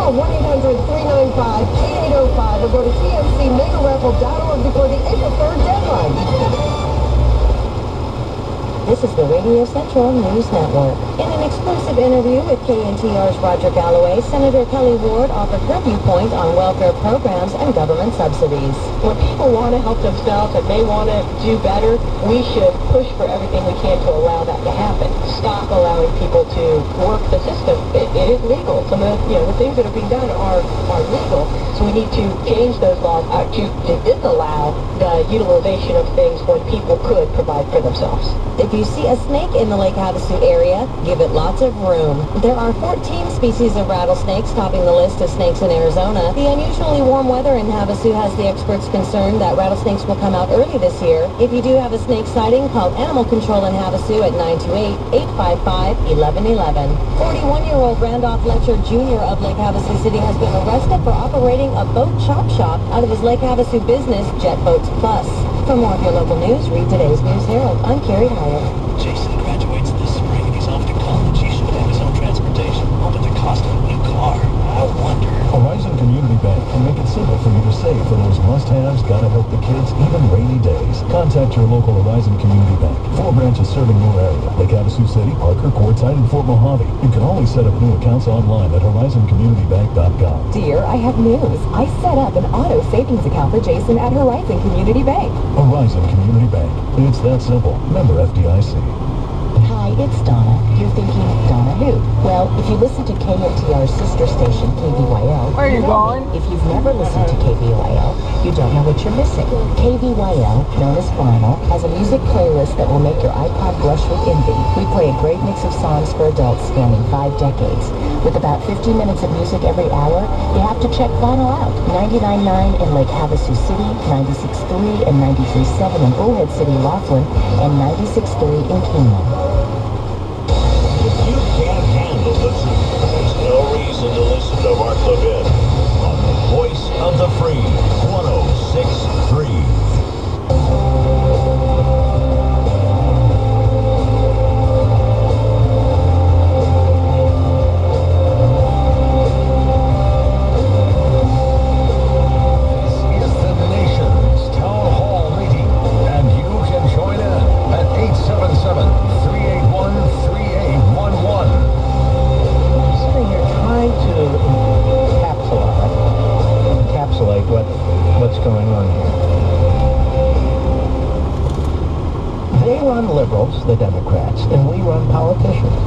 Call 1-800-395-8805 or go to tmcmegaraffle.org before the April 3rd deadline. This is the Radio Central News Network. In an exclusive interview with KNTR's Roger Galloway, Senator Kelly Ward offered her viewpoint on welfare programs and government subsidies. When people want to help themselves and they want to do better, we should push for everything we can to allow that to happen. Stop allowing people to work the system. It is legal. Some of the things that are being done are legal. So we need to change those laws to disallow the utilization of things when people could provide for themselves. If you see a snake in the Lake Havasu area, give it lots of room. There are 14 species of rattlesnakes topping the list of snakes in Arizona. The unusually warm weather in Havasu has the experts concerned that rattlesnakes will come out early this year. If you do have a snake sighting, call Animal Control in Havasu at 928-855-1111. 41-year-old Randolph Letcher Jr. of Lake Havasu City has been arrested for operating a boat chop shop out of his Lake Havasu business, Jet Boats Plus. For more of your local news, read today's News Herald. I'm Carrie Howard. Jason graduates this spring and he's off to college. He should have his own transportation. Oh, but the cost of a new car. I wonder. Horizon Community Bank can make it simple for you to save for those must-haves, gotta help the kids, even rainy days. Contact your local Horizon Community Bank. 4 branches serving your area. Lake Havasu City, Parker, Quartzsite, and Fort Mojave. You can always set up new accounts online at horizoncommunitybank.com. Dear, I have news. I set up an auto savings account for Jason at Horizon Community Bank. Horizon Community Bank. It's that simple. Member FDIC. Hi, it's Donna. You're thinking, Donna who? Well, if you listen to KNTR's sister station, KVYL... Where are you going? If you've never listened to KVYL, you don't know what you're missing. KVYL, known as Vinyl, has a music playlist that will make your iPod blush with envy. We play a great mix of songs for adults spanning 5 decades. With about 50 minutes of music every hour, you have to check Vinyl out. 99.9 in Lake Havasu City, 96.3 and 93.7 in Bullhead City, Laughlin, and 96.3 in Kingman. You can't handle listening. There's no reason to listen to Mark Levin on the Voice of the Free, 106.3. What's going on here. They run liberals, the Democrats, and we run politicians.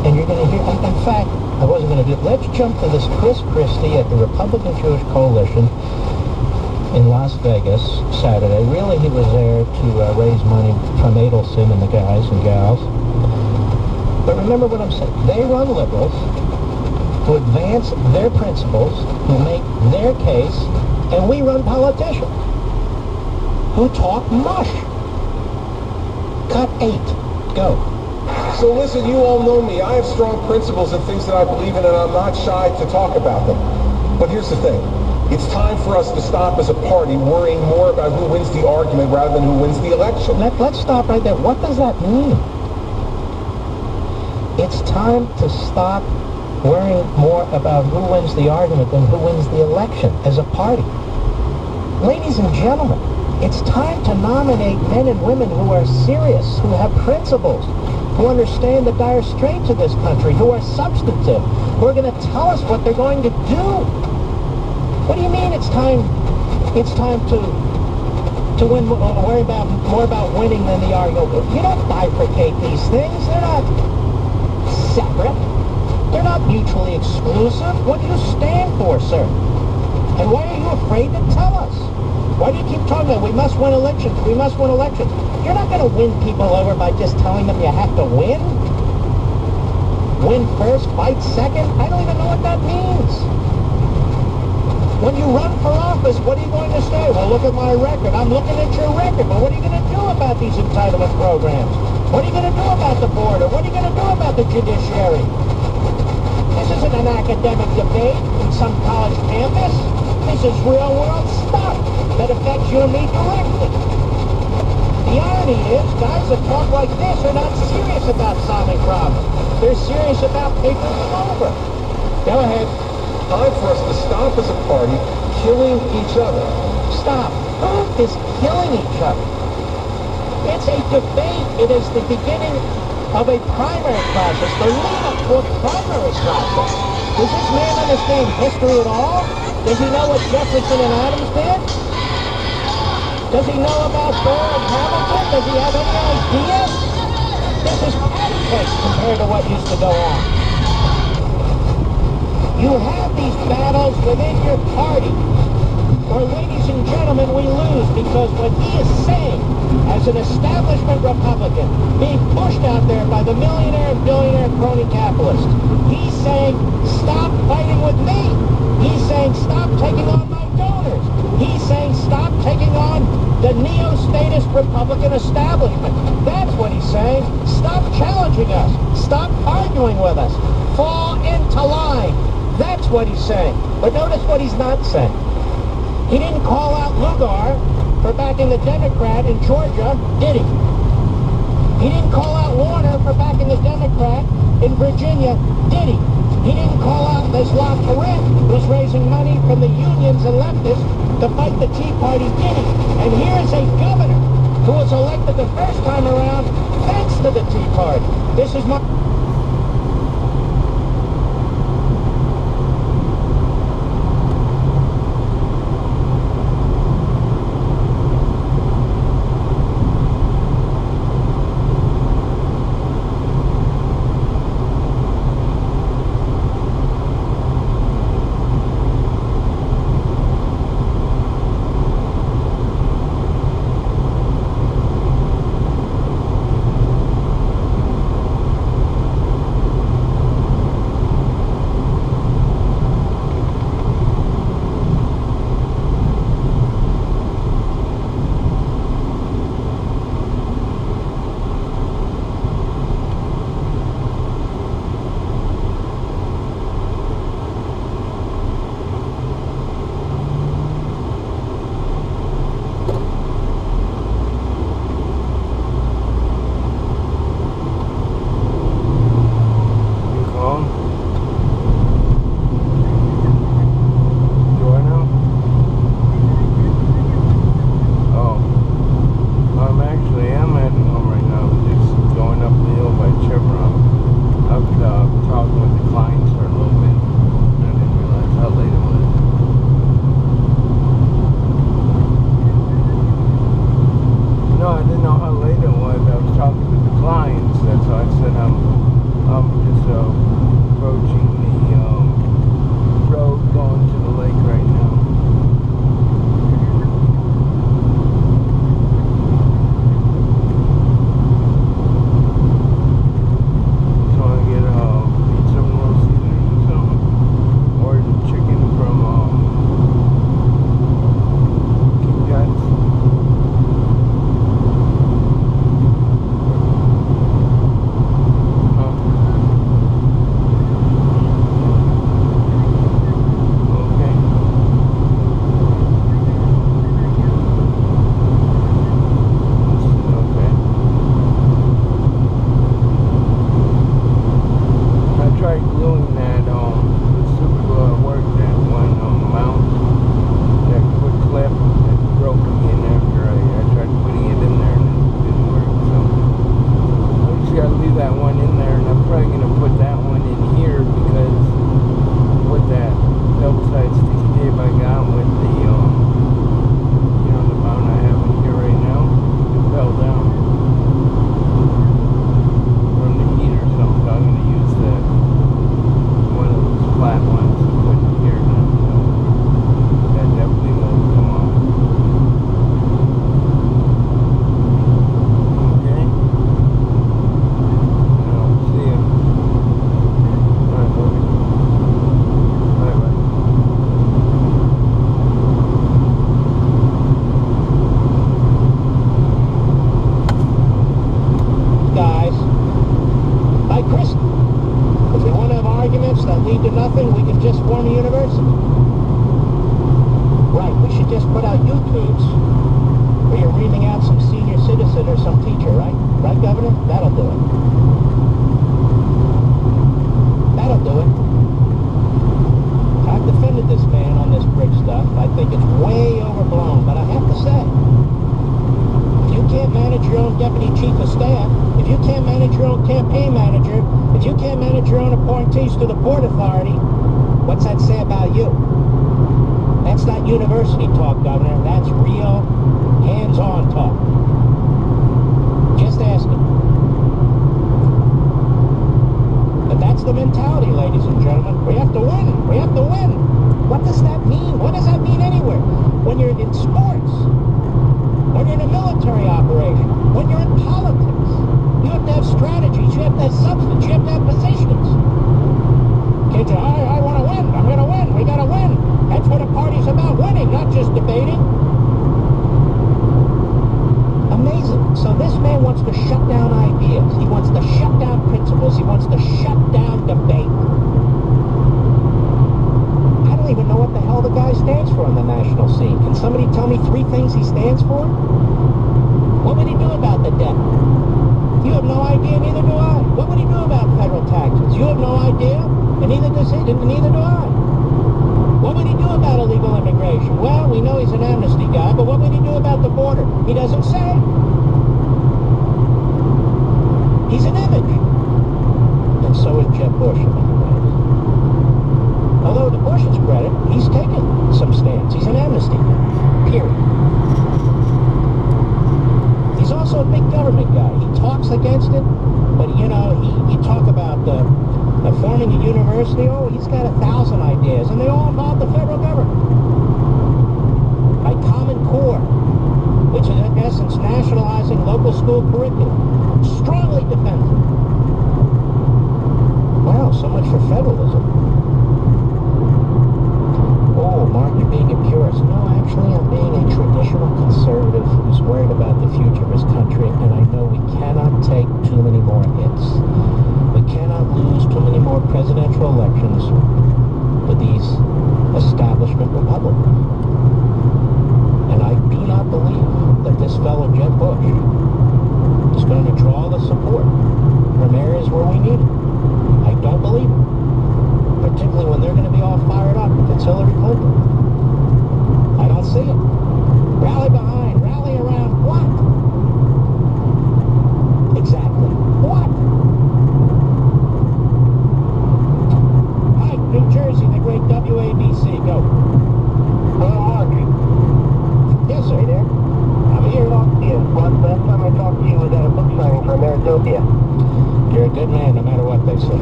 And you're going to hear, in fact, I wasn't going to do it. Let's jump to this Chris Christie at the Republican Jewish Coalition in Las Vegas Saturday. Really, he was there to raise money from Adelson and the guys and gals. But remember what I'm saying. They run liberals to advance their principles, who make their case, and we run politicians who talk mush. Cut 8. Go. So listen, you all know me. I have strong principles and things that I believe in, and I'm not shy to talk about them. But here's the thing. It's time for us to stop as a party worrying more about who wins the argument rather than who wins the election. Let's stop right there. What does that mean? It's time to stop worrying more about who wins the argument than who wins the election as a party. Ladies and gentlemen, it's time to nominate men and women who are serious, who have principles, who understand the dire straits of this country, who are substantive, who are going to tell us what they're going to do. What do you mean it's time to win, worry about more about winning than the argument? You don't bifurcate these things. They're not separate. They're not mutually exclusive. What do you stand for, sir? And why are you afraid to tell us? Why do you keep talking about we must win elections, we must win elections? You're not going to win people over by just telling them you have to win. Win first, fight second? I don't even know what that means. When you run for office, what are you going to say? Well, look at my record. I'm looking at your record. But what are you going to do about these entitlement programs? What are you going to do about the border? What are you going to do about the judiciary? This isn't an academic debate in some college campus. This is real-world stuff that affects you and me directly. The irony is, guys that talk like this are not serious about solving problems. They're serious about papering them over. Go ahead. Time for us to stop as a party killing each other. Stop. Who is killing each other? It's a debate. It is the beginning of a primary process, the lead-up to a primary process. Does this man understand history at all? Does he know what Jefferson and Adams did? Does he know about Burr and Hamilton? Does he have any idea? This is patty cake compared to what used to go on. You have these battles within your party. Or, ladies and gentlemen, we lose because what he is saying as an establishment Republican being pushed out there by the millionaire and billionaire crony capitalists, he's saying, stop fighting with me. He's saying, stop taking on my donors. He's saying, stop taking on the neo-statist Republican establishment. That's what he's saying. Stop challenging us. Stop arguing with us. Fall into line. That's what he's saying. But notice what he's not saying. He didn't call out Lugar for backing the Democrat in Georgia, did he? He didn't call out Warner for backing the Democrat in Virginia, did he? He didn't call out this LaFerrette was raising money from the unions and leftists to fight the Tea Party, did he? And here's a governor who was elected the first time around thanks to the Tea Party. This is my... expertise to the Port Authority, what's that say about you? That's not university talk, Governor. That's real, hands-on talk. Just asking. But that's the mentality, ladies and gentlemen. We have to win. We have to win. What does that mean? What does that mean anywhere? When you're in sports, when you're in a military operation, when you're in politics, you have to have strategies, you have to have substance, you have to have positions. Can't you, I want to win, I'm going to win, we got to win. That's what a party's about, winning, not just debating. Amazing. So this man wants to shut down ideas. He wants to shut down principles. He wants to shut down debate. I don't even know what the hell the guy stands for on the national scene. Can somebody tell me 3 things he stands for? What would he do about the debt? You have no idea, neither do I. What would he do about federal taxes? You have no idea, and neither does he, and neither do I. What would he do about illegal immigration? Well, we know he's an amnesty guy, but what would he do about the border? He doesn't say. He's an image. And so is Jeb Bush in many ways. Although to Bush's credit, he's taken some stands. He's an amnesty guy. Period. He's also a big government guy. He talks against it, but you know, you talk about forming a university. Oh, he's got 1,000 ideas, and they all involve the federal government. Like Common Core, which is in essence nationalizing local school curriculum. Strongly defends it. Wow, so much for federalism. Oh, Mark, you're being a purist. No, actually, I'm being a traditional conservative who's worried about the future of his country, and I know we cannot take too many more hits. We cannot lose too many more presidential elections with these establishment Republicans. And I do not believe that this fellow Jeb Bush is going to draw the support from areas where we need it. I don't believe it. Particularly when they're going to be all fired up if it's Hillary Clinton. I don't see it. Rally behind, rally around what? Exactly. What? Hi, New Jersey, the great WABC. Go. Hello, Mark. Yes, sir. Hey there. I'm here to talk to you. Last time I talked to you was at a book signing for Ameritopia. You're a good man, no matter what they say.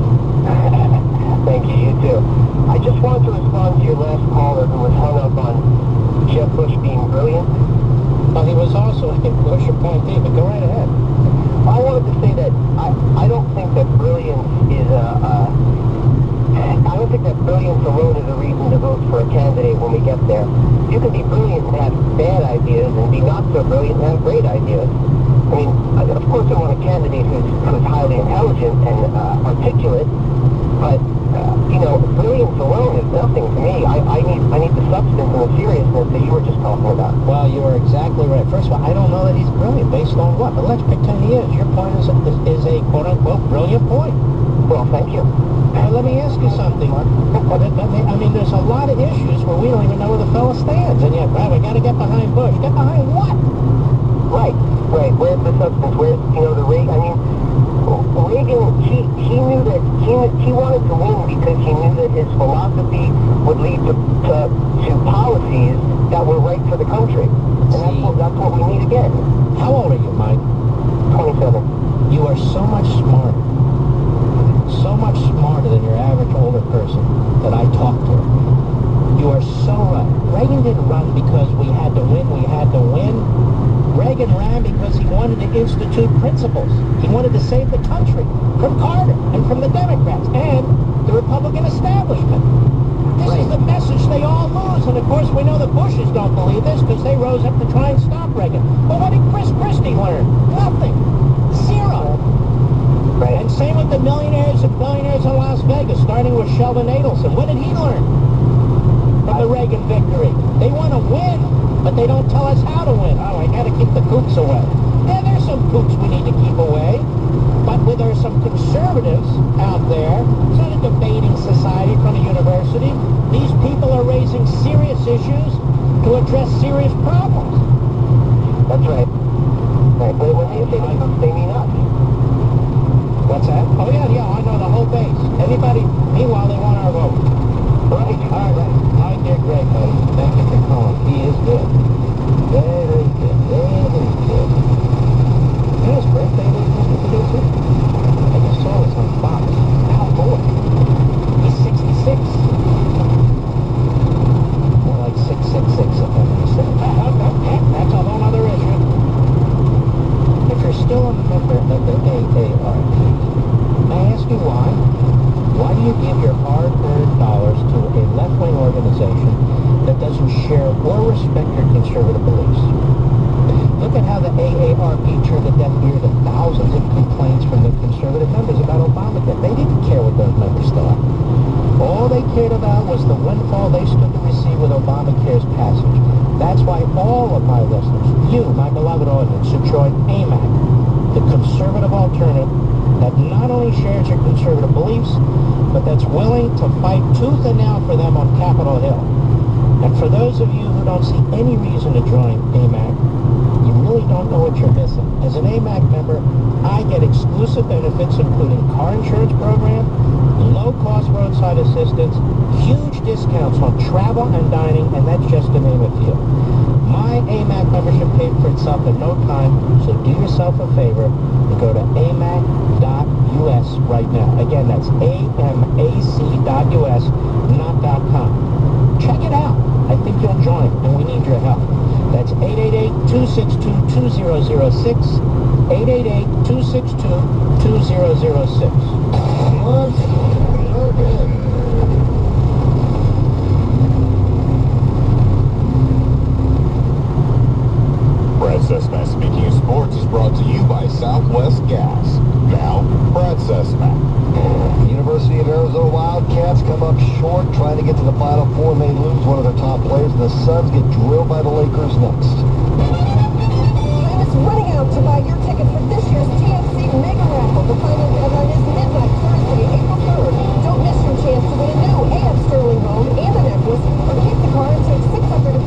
Thank you, you too. I just wanted to respond to your last caller who was hung up on Jeb Bush being brilliant. Well, he was also a Bush appointee, but go right ahead. I wanted to say that I don't think that brilliance is I don't think that brilliance alone is a reason to vote for a candidate when we get there. You can be brilliant and have bad ideas, and be not so brilliant and have great ideas. I mean, of course I want a candidate who's highly intelligent and articulate, but you know, brilliance alone is nothing to me. I need the substance and the seriousness that you were just talking about. Well, you are exactly right. First of all, I don't know that he's brilliant. Based on what? But let's pretend he is. Your point is a quote-unquote brilliant point. Well, thank you. Well, let me ask you something, Mark. I mean, there's a lot of issues where we don't even know where the fellow stands, and yet, well, we got to get behind Bush. Get behind what? Right. Where's the substance? Where's, you know, the Reagan? I mean, Reagan, he knew that he wanted to win because he knew that his philosophy would lead to policies that were right for the country, and that's what we need again. How old are you, Mike? 27. You are so much smarter than your average older person that I talk to. You are so right. Reagan didn't run because we had to win. Reagan ran because he wanted to institute principles. He wanted to save the country from Carter and from the Democrats and the Republican establishment. This is the message they all lose. And of course, we know the Bushes don't believe this because they rose up to try and stop Reagan. But what did Chris Christie learn? Nothing. Zero. Right. And same with the millionaires and billionaires in Las Vegas, starting with Sheldon Adelson. What did he learn from the Reagan victory? They want to win, but they don't tell us how to win. Oh, I got to keep the kooks away. Yeah, there's some kooks we need to keep away. But where there's some conservatives out there, it's not a debating society from a university. These people are raising serious issues to address serious problems. That's right. Right. But when they say they mean us. What's that? Oh, yeah, I know, the whole base. Everybody, That's a whole other issue. If you're still a member of the AARP, may I ask you why? Why do you give your hard-earned dollars to a left-wing organization that doesn't share or respect your conservative beliefs? Look at how the AARP turned a deaf ear to thousands of complaints from the conservative members about Obamacare. They didn't care what those members thought. All they cared about was the windfall they stood to receive with Obamacare's passage. That's why all of my listeners, you, my beloved audience, should join AMAC, the conservative alternative that not only shares your conservative beliefs, but that's willing to fight tooth and nail for them on Capitol Hill. And for those of you who don't see any reason to join AMAC, you really don't know what you're missing. As an AMAC member, I get exclusive benefits including car insurance program, low-cost roadside assistance, huge discounts on travel and dining, and that's just to name a few. My AMAC membership paid for itself in no time, so do yourself a favor and go to amac.us right now. Again, that's amac.us, not .com. Check it out. I think you'll join, and we need your help. That's 888-262-2006, 888-262-2006. Brad Sesmat Speaking of Sports is brought to you by Southwest Gas. Now, Brad Sesmat. The University of Arizona Wildcats come up short trying to get to the Final Four. They lose one of their top players, and the Suns get drilled by the Lakers next. Time is running out to buy your ticket for this year's TFC Mega Raffle. The final deadline is midnight Thursday, April 3rd. Don't miss your chance to win a new A.M. Sterling home and a necklace, or keep the car and take $655,000.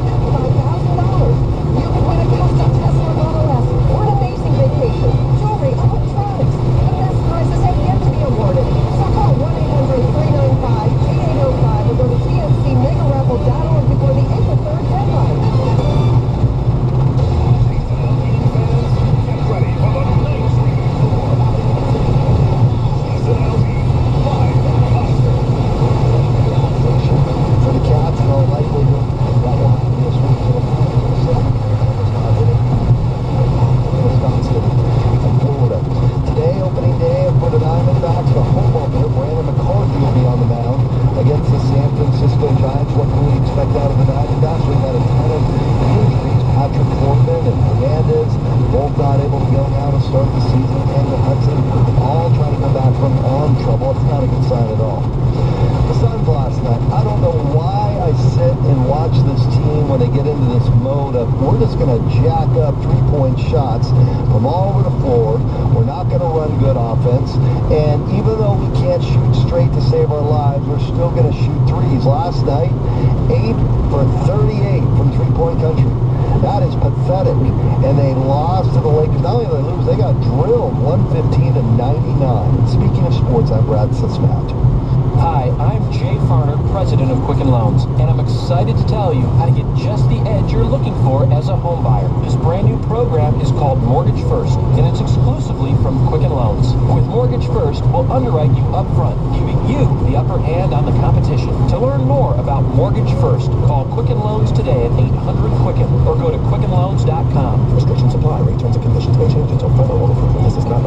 You could win a custom Tesla Model S or an amazing vacation, jewelry, electronics. The best prizes have yet to be awarded. So call 1-800-395-8805 or go to tfcmegaraffle.org before the April 3rd deadline. For the Cats, in all likelihood, that will happen this week. Wisconsin and Florida. Today, opening day for the Diamondbacks, the home opener. Brandon McCarthy will be on the mound against the San Francisco Giants. What can we expect out of the Diamondbacks? We've had a ton of injuries. Patrick Corbin and Hernandez, both not able to go now to start the season. And the Hudson, all trying to come back from arm trouble. It's not a good sign at all. The Suns last night, I don't know why I sit and watch this team when they get into this mode of we're just going to jack up three-point shots from all over the floor. We're not going to run good offense. And even though we can't shoot straight to save our lives, we're still going to shoot threes. Last night, 8 for 38 from three-point country. That is pathetic. And they lost to the Lakers. Not only did they lose, they got drilled 115-99. Speaking of sports, I'm Brad Sesmat. Hi, I'm Jay Farner, president of Quicken Loans, and I'm excited to tell you how to get just the edge you're looking for as a home buyer. This brand new program is called Mortgage First, and it's exclusively from Quicken Loans. With Mortgage First, we'll underwrite you up front, giving you the upper hand on the competition. To learn more about Mortgage First, call Quicken Loans today at 800-QUICKEN or go to QuickenLoans.com. Restrictions apply. Rate terms and conditions may change until further order. This is not